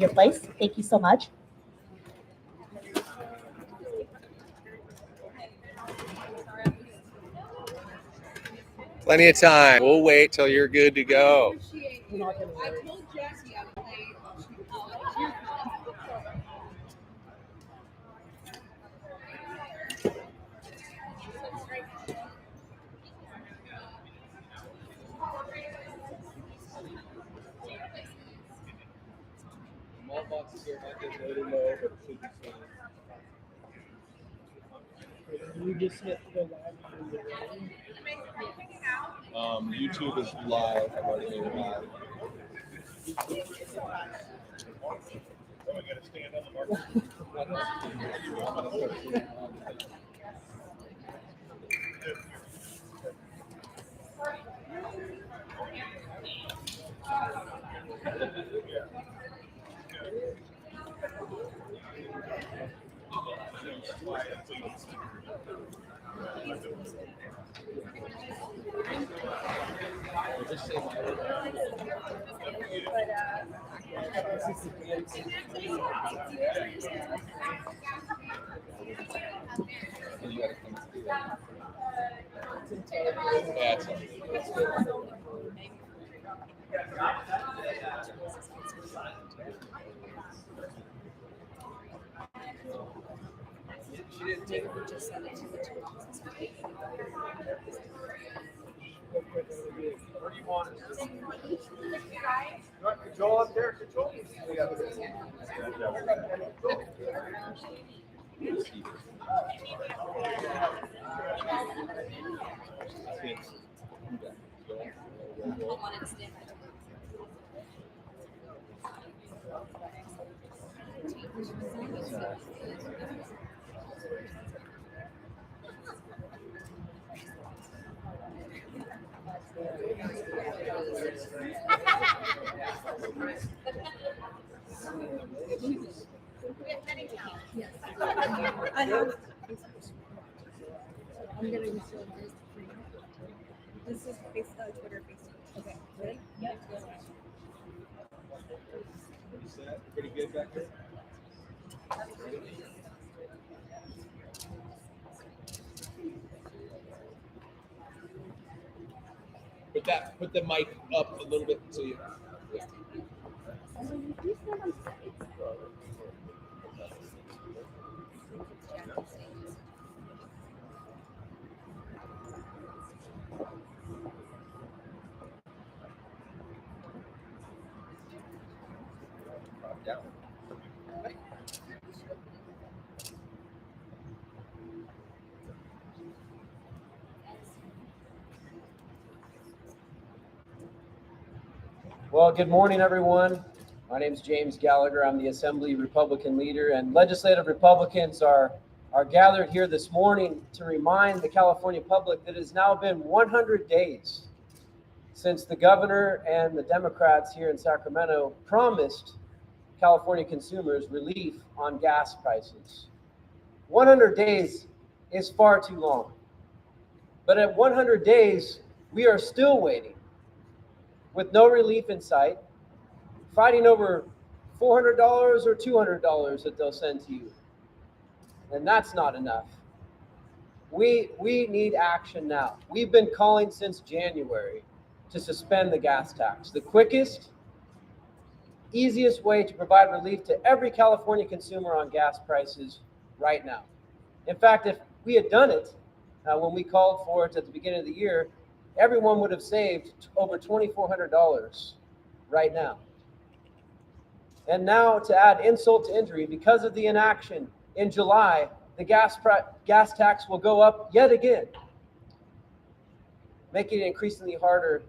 your place. Thank you so much. Plenty of time. We'll wait till you're good to go. YouTube is live. I've already made it live. She didn't take it, just send it to the two. Where do you want it? You want control up there? Control? I know. I'm gonna use this is Twitter, Facebook. Okay, ready? Yep. Pretty good back there? Put the mic up a little bit so you. Yeah. Down. Well, good morning, everyone. My name is James Gallagher. I'm the Assembly Republican leader, and legislative Republicans are gathered here this morning to remind the California public that it has now been 100 days since the governor and the Democrats here in Sacramento promised California consumers relief on gas prices. 100 days is far too long. But at 100 days, we are still waiting with no relief in sight, fighting over $400 or $200 that they'll send to you. And that's not enough. We need action now. We've been calling since January to suspend the gas tax. The quickest, easiest way to provide relief to every California consumer on gas prices right now. In fact, if we had done it when we called for it at the beginning of the year, everyone would have saved over $2,400 right now. And now, to add insult to injury, because of the inaction in July, the gas tax will go up yet again, making it increasingly harder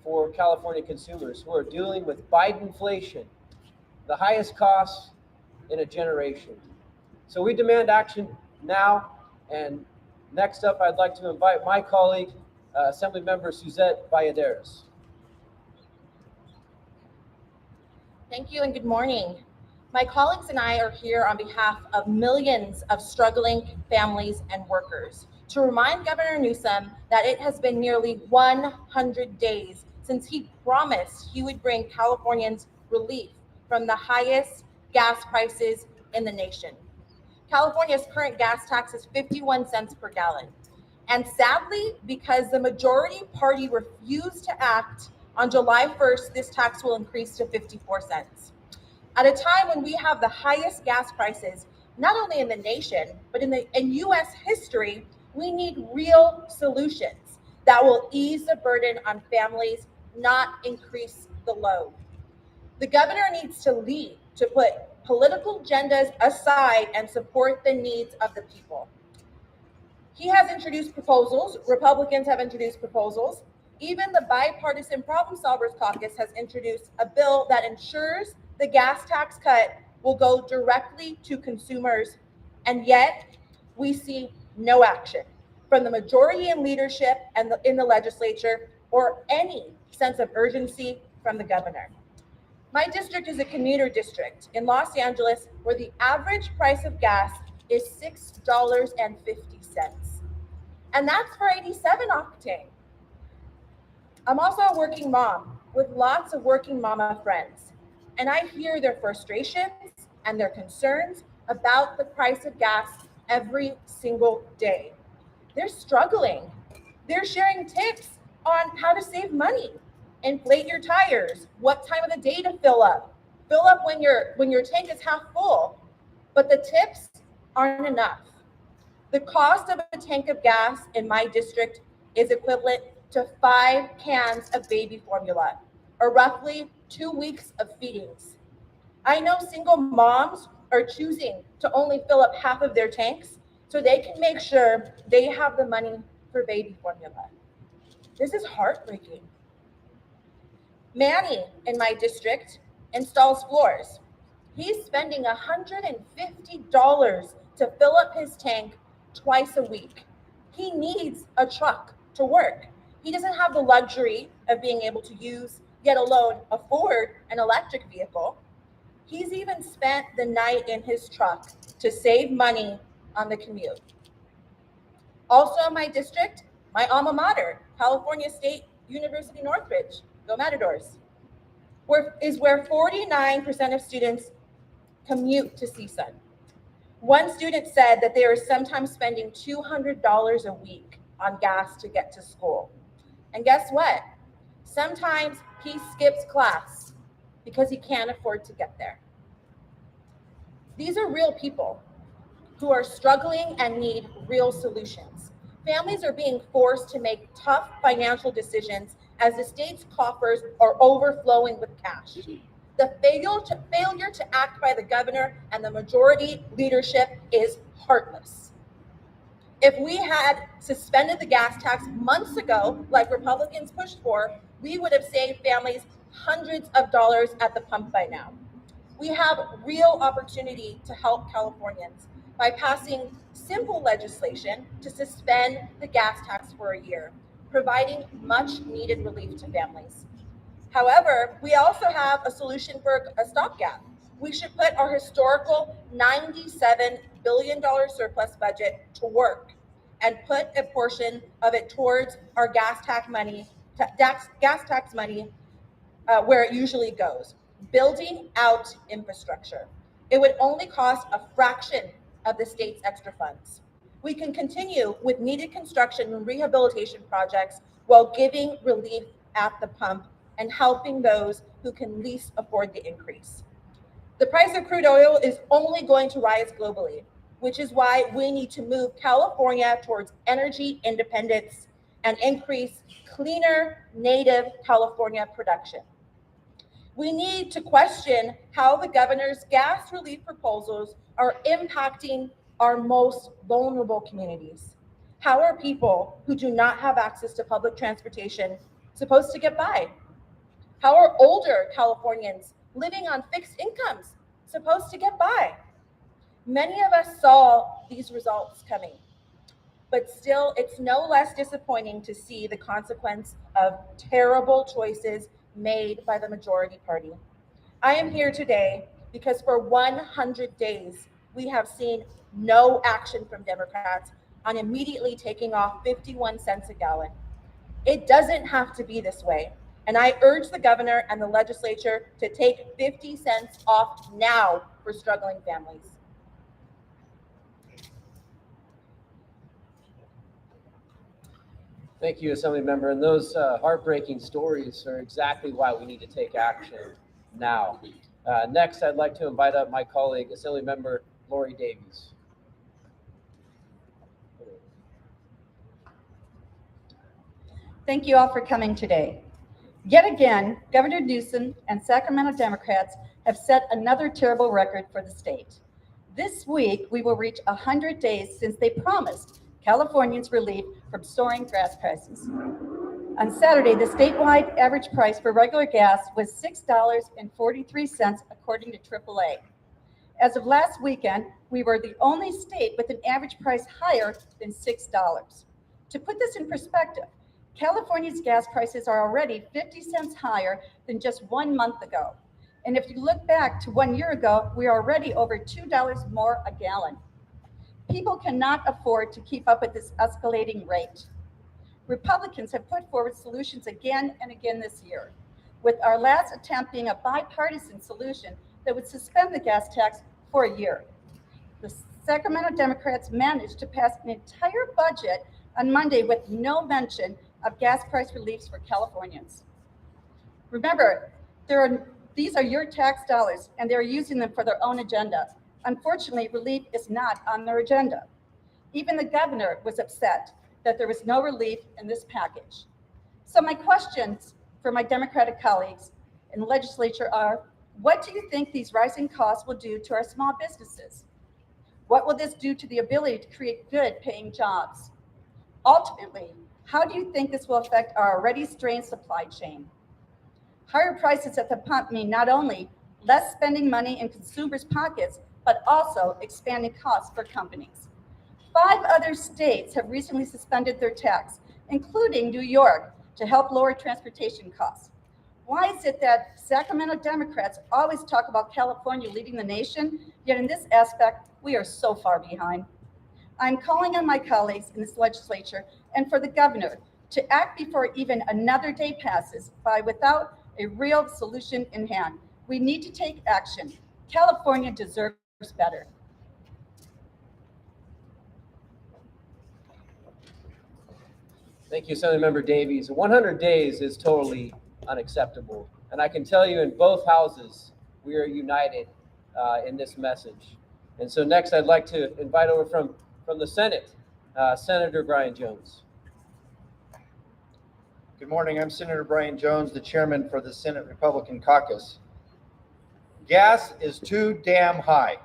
for California consumers who are dealing with Biden inflation, the highest costs in a generation. So we demand action now. And next up, I'd like to invite my colleague, Assemblymember Suzette Valladares. Thank you and good morning. My colleagues and I are here on behalf of millions of struggling families and workers to remind Governor Newsom that it has been nearly 100 days since he promised he would bring Californians relief from the highest gas prices in the nation. California's current gas tax is 51 cents per gallon. And sadly, because the majority party refused to act, on July 1st, this tax will increase to 54 cents. At a time when we have the highest gas prices, not only in the nation, but in US history, we need real solutions that will ease the burden on families, not increase the load. The governor needs to lead, to put political agendas aside and support the needs of the people. He has introduced proposals, Republicans have introduced proposals. Even the Bipartisan Problem Solvers Caucus has introduced a bill that ensures the gas tax cut will go directly to consumers, and yet we see no action from the majority in leadership and in the legislature, or any sense of urgency from the governor. My district is a commuter district in Los Angeles where the average price of gas is $6.50. And that's for 87 octane. I'm also a working mom with lots of working mama friends, and I hear their frustrations and their concerns about the price of gas every single day. They're struggling. They're sharing tips on how to save money. Inflate your tires, what time of the day to fill up. Fill up when your tank is half full. But the tips aren't enough. The cost of a tank of gas in my district is equivalent to 5 cans of baby formula, or roughly 2 weeks of feedings. I know single moms are choosing to only fill up half of their tanks so they can make sure they have the money for baby formula. This is heartbreaking. Manny in my district installs floors. He's spending $150 to fill up his tank twice a week. He needs a truck to work. He doesn't have the luxury of being able to use, yet alone afford, an electric vehicle. He's even spent the night in his truck to save money on the commute. Also in my district, my alma mater, California State University Northridge, go Matadors, is where 49% of students commute to CSUN. One student said that they are sometimes spending $200 a week on gas to get to school. And guess what? Sometimes he skips class because he can't afford to get there. These are real people who are struggling and need real solutions. Families are being forced to make tough financial decisions as the state's coffers are overflowing with cash. The failure to act by the governor and the majority leadership is heartless. If we had suspended the gas tax months ago, like Republicans pushed for, we would have saved families hundreds of dollars at the pump by now. We have real opportunity to help Californians by passing simple legislation to suspend the gas tax for a year, providing much needed relief to families. However, we also have a solution for a stopgap. We should put our historical $97 billion surplus budget to work and put a portion of it towards our gas tax money, where it usually goes, building out infrastructure. It would only cost a fraction of the state's extra funds. We can continue with needed construction and rehabilitation projects while giving relief at the pump and helping those who can least afford the increase. The price of crude oil is only going to rise globally, which is why we need to move California towards energy independence and increase cleaner native California production. We need to question how the governor's gas relief proposals are impacting our most vulnerable communities. How are people who do not have access to public transportation supposed to get by? How are older Californians living on fixed incomes supposed to get by? Many of us saw these results coming, but still, it's no less disappointing to see the consequence of terrible choices made by the majority party. I am here today because for 100 days, we have seen no action from Democrats on immediately taking off 51 cents a gallon. It doesn't have to be this way, And I urge the governor and the legislature to take 50 cents off now for struggling families. Thank you, Assembly Member. And those heartbreaking stories are exactly why we need to take action now. Next, I'd like to invite up my colleague, Assembly Member Lori Davies. Thank you all for coming today. Yet again, Governor Newsom and Sacramento Democrats have set another terrible record for the state. This week, we will reach 100 days since they promised Californians relief from soaring gas prices. On Saturday, the statewide average price for regular gas was $6.43, according to AAA. As of last weekend, we were the only state with an average price higher than $6. To put this in perspective, California's gas prices are already 50 cents higher than just 1 month ago. And if you look back to 1 year ago, we are already over $2 more a gallon. People cannot afford to keep up with this escalating rate. Republicans have put forward solutions again and again this year, with our last attempt being a bipartisan solution that would suspend the gas tax for a year. The Sacramento Democrats managed to pass an entire budget on Monday with no mention of gas price reliefs for Californians. Remember, these are your tax dollars, and they're using them for their own agenda. Unfortunately, relief is not on their agenda. Even the governor was upset that there was no relief in this package. So my questions for my Democratic colleagues in the legislature are, what do you think these rising costs will do to our small businesses? What will this do to the ability to create good paying jobs? Ultimately, how do you think this will affect our already strained supply chain? Higher prices at the pump mean not only less spending money in consumers' pockets, but also expanding costs for companies. 5 other states have recently suspended their tax, including New York, to help lower transportation costs. Why is it that Sacramento Democrats always talk about California leading the nation, yet in this aspect, we are so far behind? I'm calling on my colleagues in this legislature and for the governor to act before even another day passes by without a real solution in hand. We need to take action. California deserves better. Thank you, Assemblymember Davies. 100 days is totally unacceptable. And I can tell you in both houses, we are united in this message. And so next, I'd like to invite over from the Senate, Senator Brian Jones. Good morning. I'm Senator Brian Jones, the chairman for the Senate Republican Caucus. Gas is too damn high.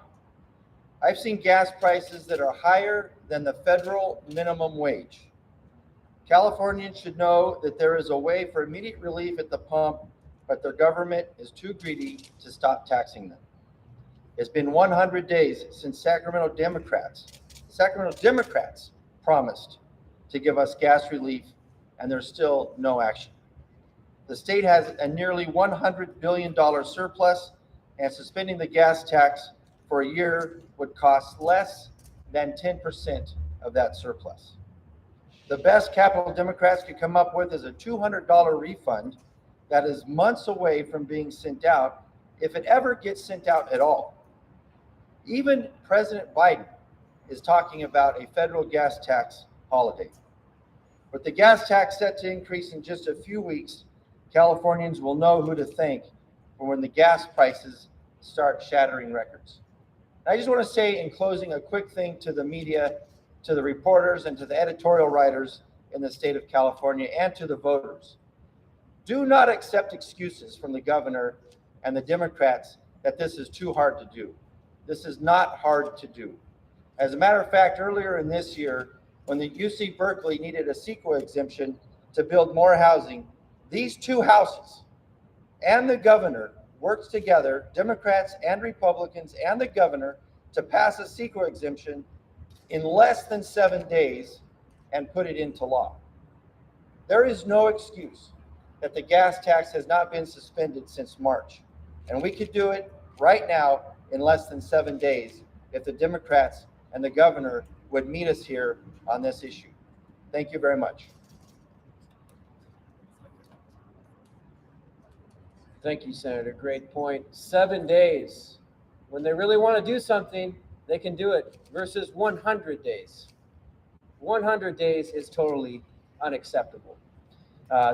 I've seen gas prices that are higher than the federal minimum wage. Californians should know that there is a way for immediate relief at the pump, but their government is too greedy to stop taxing them. It's been 100 days since Sacramento Democrats promised to give us gas relief, and there's still no action. The state has a nearly $100 billion surplus, and suspending the gas tax for a year would cost less than 10% of that surplus. The best capital Democrats could come up with is a $200 refund that is months away from being sent out, if it ever gets sent out at all. Even President Biden is talking about a federal gas tax holiday. With the gas tax set to increase in just a few weeks, Californians will know who to thank for when the gas prices start shattering records. I just want to say in closing a quick thing to the media, to the reporters, and to the editorial writers in the state of California, and to the voters. Do not accept excuses from the governor and the Democrats that this is too hard to do. This is not hard to do. As a matter of fact, earlier in this year, when the UC Berkeley needed a CEQA exemption to build more housing, these two houses and the governor worked together, Democrats and Republicans and the governor, to pass a CEQA exemption in less than 7 days and put it into law. There is no excuse that the gas tax has not been suspended since March, and we could do it right now in less than 7 days if the Democrats and the governor would meet us here on this issue. Thank you very much. Thank you, Senator. Great point. 7 days. When they really want to do something, they can do it versus 100 days. 100 days is totally unacceptable.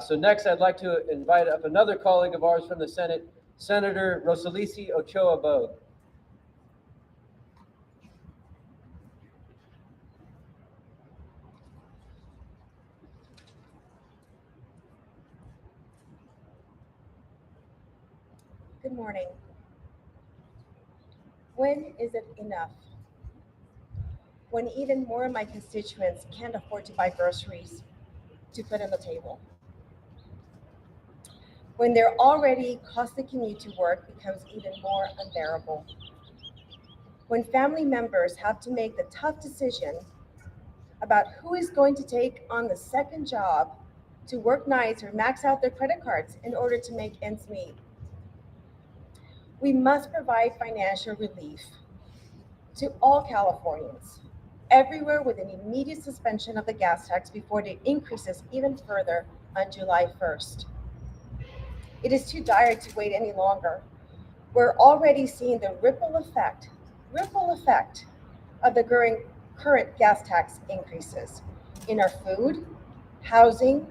So next, I'd like to invite up another colleague of ours from the Senate, Senator Rosalisi Ochoa Bogue. Good morning. When is it enough? When even more of my constituents can't afford to buy groceries to put on the table. When their already costly commute to work becomes even more unbearable. When family members have to make the tough decision about who is going to take on the second job to work nights or max out their credit cards in order to make ends meet. We must provide financial relief to all Californians, everywhere with an immediate suspension of the gas tax before it increases even further on July 1st. It is too dire to wait any longer. We're already seeing the ripple effect of the current gas tax increases in our food, housing,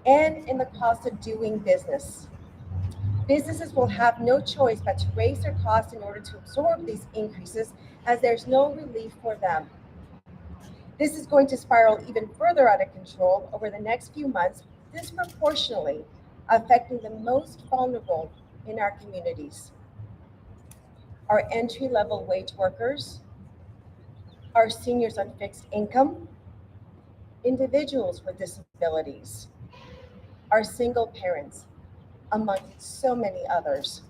and in the cost of doing business. Businesses will have no choice but to raise their costs in order to absorb these increases as there's no relief for them. This is going to spiral even further out of control over the next few months, disproportionately affecting the most vulnerable in our communities. Our entry-level wage workers, our seniors on fixed income, individuals with disabilities, our single parents, among so many others.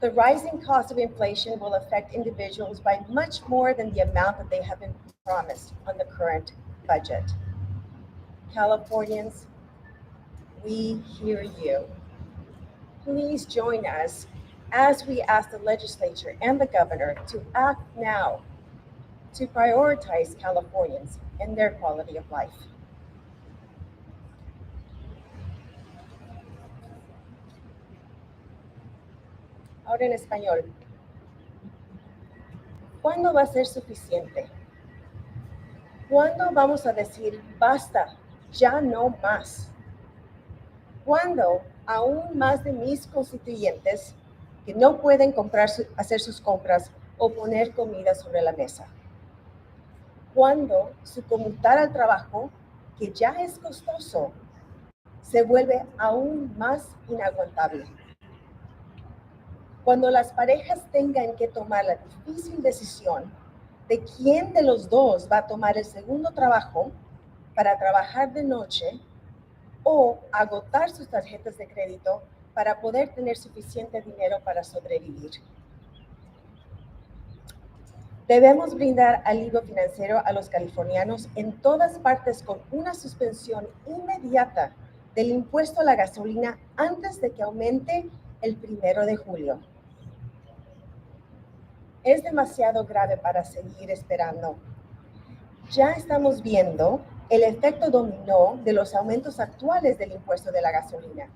The rising cost of inflation will affect individuals by much more than the amount that they have been promised on the current budget. Californians, we hear you. Please join us as we ask the legislature and the governor to act now to prioritize Californians and their quality of life. Ahora en español. ¿Cuándo va a ser suficiente? ¿Cuándo vamos a decir basta, ya no más? ¿Cuándo aún más de mis constituyentes que no pueden hacer sus compras o poner comida sobre la mesa? ¿Cuándo su commutar al trabajo, que ya es costoso, se vuelve aún más inaguantable? Cuando las parejas tengan que tomar la difícil decisión de quién de los dos va a tomar el segundo trabajo para trabajar de noche o agotar sus tarjetas de crédito para poder tener suficiente dinero para sobrevivir. Debemos brindar alivio financiero a los californianos en todas partes con una suspensión inmediata del impuesto a la gasolina antes de que aumente el 1 de julio. Es demasiado grave para seguir esperando. Ya estamos viendo el efecto dominó de los aumentos actuales del impuesto de la gasolina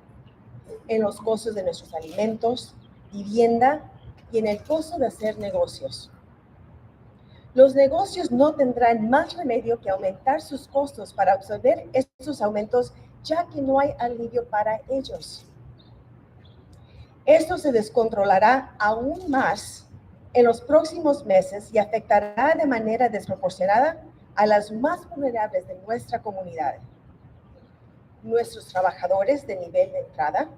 en los costos de nuestros alimentos, vivienda y en el costo de hacer negocios. Los negocios no tendrán más remedio que aumentar sus costos para absorber estos aumentos, ya que no hay alivio para ellos. Esto se descontrolará aún más en los próximos meses y afectará de manera desproporcionada a las más vulnerables de nuestra comunidad. Nuestros trabajadores de nivel de entrada,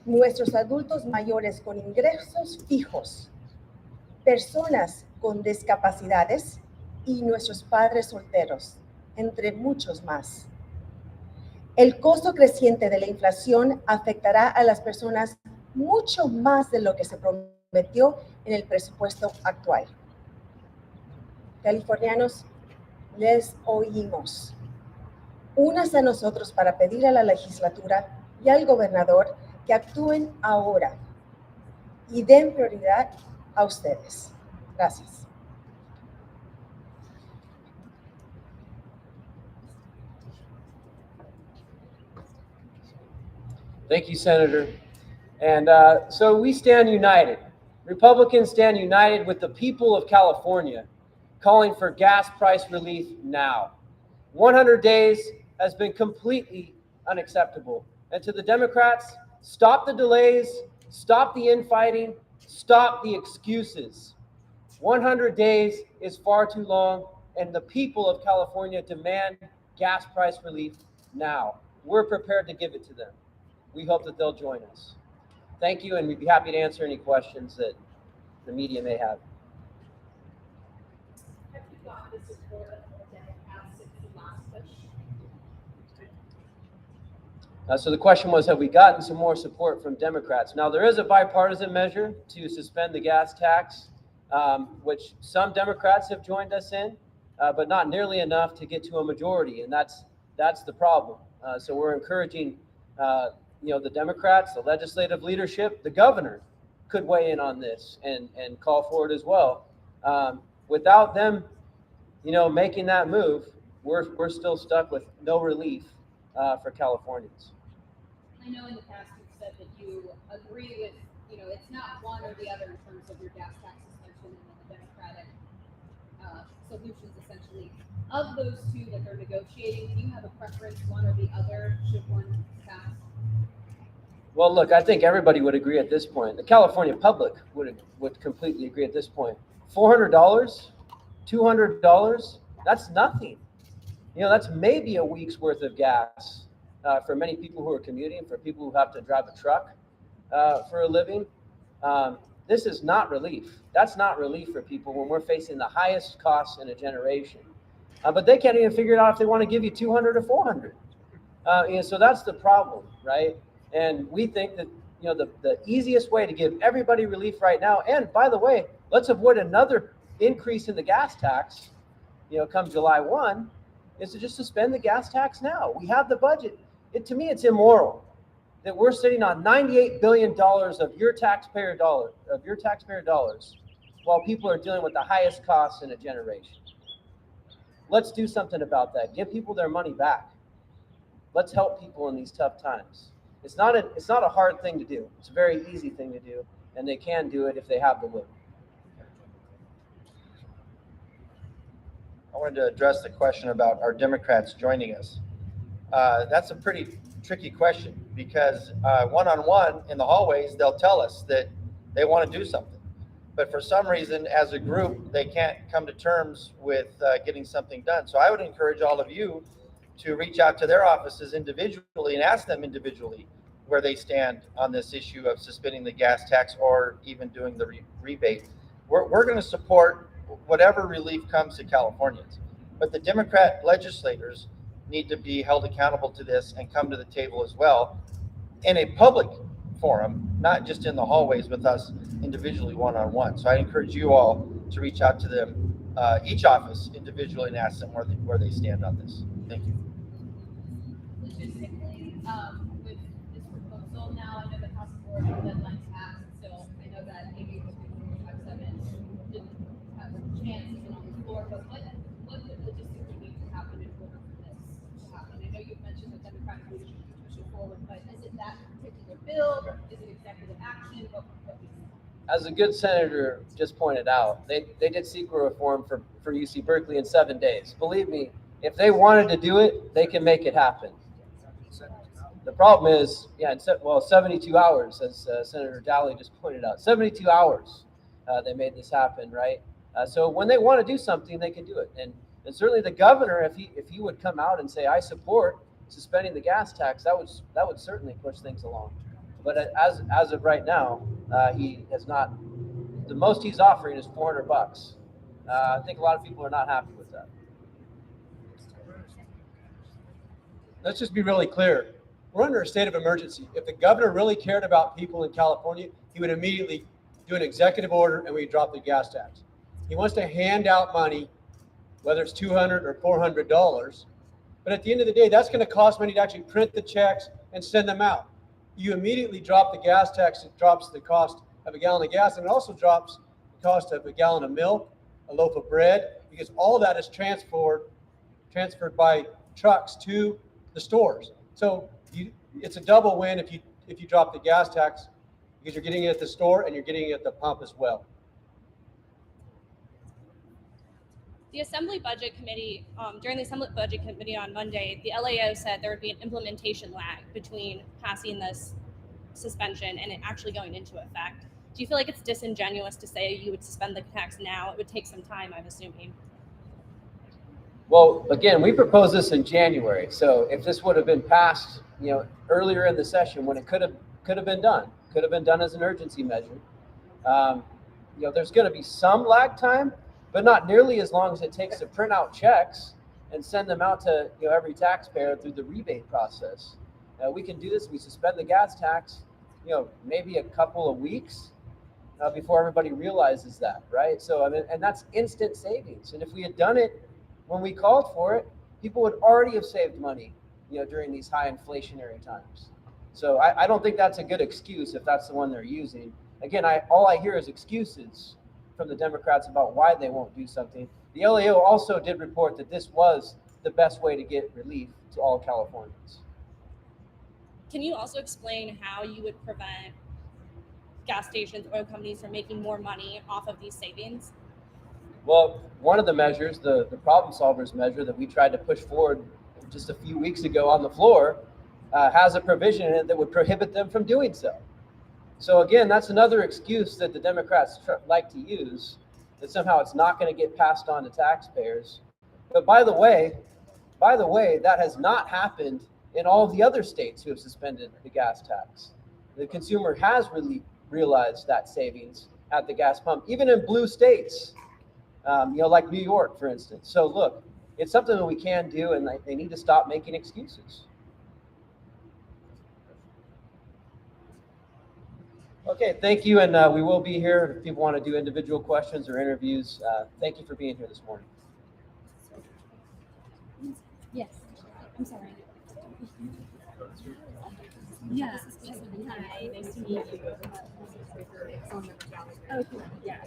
nuestros adultos mayores con ingresos fijos, personas con discapacidades y nuestros padres solteros, entre muchos más. El costo creciente de la inflación afectará a las personas mucho más de lo que se prometió en el presupuesto actual. Californianos, les oímos. Únanse a nosotros para pedir a la legislatura y al gobernador que actúen ahora y den prioridad a ustedes. Gracias. Thank you, Senator. And so we stand united. Republicans stand united with the people of California, calling for gas price relief now. 100 days has been completely unacceptable. And to the Democrats, stop the delays, stop the infighting, stop the excuses. 100 days is far too long, and the people of California demand gas price relief now. We're prepared to give it to them. We hope that they'll join us. Thank you, and we'd be happy to answer any questions that the media may have. Have you got the support of the Democrats since the last push? So the question was, have we gotten some more support from Democrats? Now, there is a bipartisan measure to suspend the gas tax, which some Democrats have joined us in, but not nearly enough to get to a majority, and that's the problem. So we're encouraging, the Democrats, the legislative leadership, the governor could weigh in on this and call for it as well. Without them, making that move, we're still stuck with no relief for Californians. I know in the past you've said that you agree with, it's not one or the other in terms of your gas tax suspension and then the Democratic solutions, essentially. Of those two that they're negotiating, do you have a preference, one or the other, should one pass? Well, look, I think everybody would agree at this point. The California public would completely agree at this point. $400, $200, that's nothing. That's maybe a week's worth of gas for many people who are commuting, for people who have to drive a truck for a living. This is not relief. That's not relief for people when we're facing the highest costs in a generation. But they can't even figure it out if they want to give you 200 or 400. So that's the problem, right? And we think that the easiest way to give everybody relief right now, and by the way, let's avoid another increase in the gas tax, come July 1, is to just suspend the gas tax now. We have the budget. To me, it's immoral that we're sitting on $98 billion of your taxpayer dollars, while people are dealing with the highest costs in a generation. Let's do something about that. Give people their money back. Let's help people in these tough times. It's not a hard thing to do. It's a very easy thing to do, and they can do it if they have the will. I wanted to address the question about are Democrats joining us. That's a pretty tricky question because one-on-one in the hallways, they'll tell us that they want to do something. But for some reason, as a group, they can't come to terms with getting something done. So I would encourage all of you to reach out to their offices individually and ask them individually where they stand on this issue of suspending the gas tax or even doing the rebate. We're going to support whatever relief comes to Californians. But the Democrat legislators need to be held accountable to this and come to the table as well in a public forum, not just in the hallways with us individually one-on-one. So I encourage you all to reach out to them, each office individually, and ask them where they stand on this. Thank you. Logistically, with this proposal now, I know the House Board deadline's passed, so I know that maybe 7 didn't have a chance even on the floor, but what would logistically need to happen in order for this to happen? I know you've mentioned the Democratic leadership is pushing forward, but is it that particular bill? Is it executive action? What As a good senator just pointed out, they did secret reform for UC Berkeley in 7 days. Believe me, if they wanted to do it, they can make it happen. The problem is, 72 hours, as Senator Dowley just pointed out. 72 hours they made this happen, right? So when they want to do something, they can do it. And certainly the governor, if he would come out and say, I support suspending the gas tax, that would certainly push things along. But as of right now, he has not. The most he's offering is $400. I think a lot of people are not happy with that. Let's just be really clear. We're under a state of emergency. If the governor really cared about people in California, he would immediately do an executive order and we'd drop the gas tax. He wants to hand out money, whether it's $200 or $400. But at the end of the day, that's going to cost money to actually print the checks and send them out. You immediately drop the gas tax, it drops the cost of a gallon of gas, and it also drops the cost of a gallon of milk, a loaf of bread, because all of that is transferred by trucks to the stores. So it's a double win if you if you drop the gas tax, because you're getting it at the store and you're getting it at the pump as well. The Assembly Budget Committee, during the Assembly Budget Committee on Monday, the LAO said there would be an implementation lag between passing this suspension and it actually going into effect. Do you feel like it's disingenuous to say you would suspend the tax now? It would take some time, I'm assuming. Well, again, we proposed this in January, so if this would have been passed, earlier in the session when it could have been done as an urgency measure. There's going to be some lag time, but not nearly as long as it takes to print out checks and send them out to every taxpayer through the rebate process. We can do this. We suspend the gas tax, maybe a couple of weeks before everybody realizes that, right? So and that's instant savings. And if we had done it when we called for it, people would already have saved money, during these high inflationary times. So I don't think that's a good excuse if that's the one they're using. Again, all I hear is excuses from the Democrats about why they won't do something. The LAO also did report that this was the best way to get relief to all Californians. Can you also explain how you would prevent gas stations, oil companies from making more money off of these savings? Well, one of the measures, the problem solvers measure that we tried to push forward just a few weeks ago on the floor, has a provision in it that would prohibit them from doing so. So again, that's another excuse that the Democrats like to use, that somehow it's not going to get passed on to taxpayers. But by the way, that has not happened in all of the other states who have suspended the gas tax. The consumer has really realized that savings at the gas pump, even in blue states, like New York, for instance. So look, it's something that we can do, and they need to stop making excuses. Okay, thank you, and we will be here if people want to do individual questions or interviews. Thank you for being here this morning. Yes. I'm sorry. Yeah. Hi, nice to meet you. Oh, cool. Yeah.